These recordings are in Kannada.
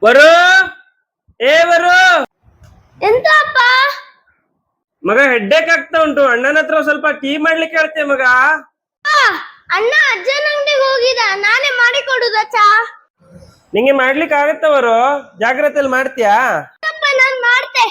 ವರು ವರು ಎಂತ ಅಪ್ಪ? ಮಗ ಹೆಡ್ಡೇಕ್ ಆಗ್ತಾ ಉಂಟು. ಅಣ್ಣನ ಹತ್ರ ಸ್ವಲ್ಪ ಟೀ ಮಾಡ್ಲಿಕ್ಕೆ ಹೇಳ್ತೆ ಮಗ. ಅಣ್ಣ ಅಜ್ಜನ ಅಂಗಡಿಗೆ ಹೋಗಿದ, ನಾನೇ ಮಾಡಿ ಕೊಡುದ ಚಾ? ನಿಂಗೆ ಮಾಡ್ಲಿಕ್ಕೆ ಆಗತ್ತವರು? ಜಾಗ್ರತೆಯಲ್ಲಿ ಮಾಡ್ತೀಯಾ? ಅಪ್ಪ ನಾನ್ ಮಾಡ್ತೆ.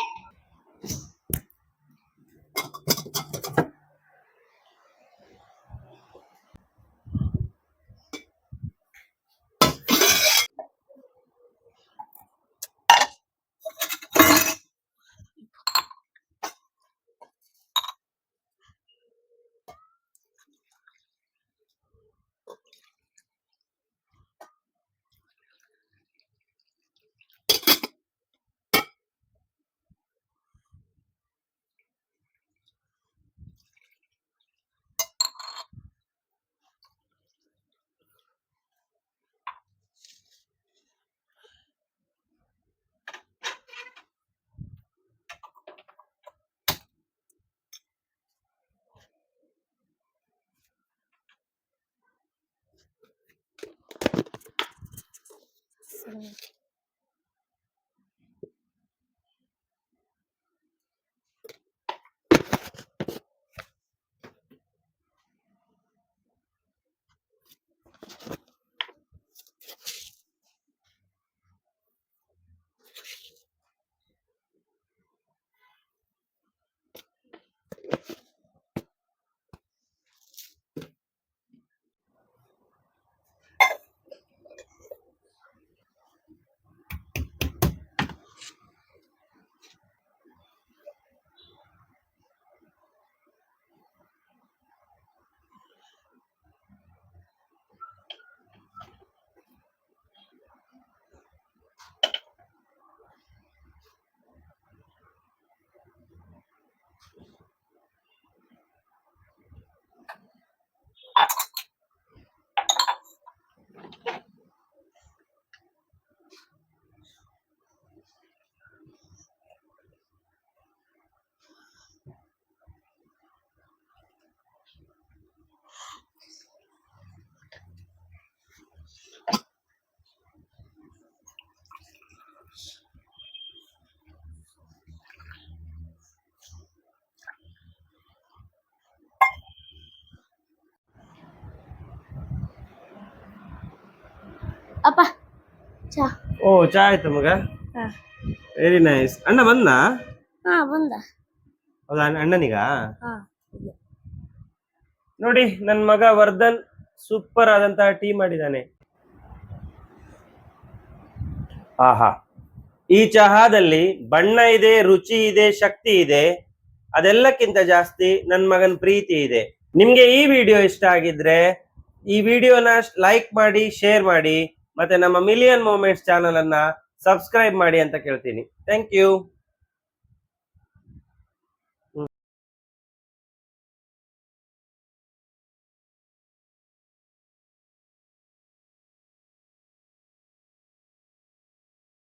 ಅಪ್ಪ ಚಾ. ಓ, ಚಾ ಆಯ್ತು ಮಗ. Very nice. ಅಣ್ಣ ಬಂದ? ಬಂದ. ಹೌದಾ, ಅಣ್ಣನಿಗ ನೋಡಿ ನನ್ ಮಗ ವರ್ಧನ್ ಸೂಪರ್ ಆದಂತಹ ಟೀ ಮಾಡಿದಾನೆ. ಆಹಾ, ಈ ಚಹಾದಲ್ಲಿ ಬಣ್ಣ ಇದೆ, ರುಚಿ ಇದೆ, ಶಕ್ತಿ ಇದೆ. ಅದೆಲ್ಲಕ್ಕಿಂತ ಜಾಸ್ತಿ ನನ್ ಮಗನ್ ಪ್ರೀತಿ ಇದೆ. ನಿಮ್ಗೆ ಈ ವಿಡಿಯೋ ಇಷ್ಟ ಆಗಿದ್ರೆ ಈ ವಿಡಿಯೋನ ಲೈಕ್ ಮಾಡಿ, ಶೇರ್ ಮಾಡಿ, ಮತ್ತೆ ನಮ್ಮ ಮಿಲಿಯನ್ ಮೂಮೆಂಟ್ಸ್ ಚಾನಲ್ ಅನ್ನ ಸಬ್ಸ್ಕ್ರೈಬ್ ಮಾಡಿ ಅಂತ ಕೇಳ್ತೀನಿ. Thank you.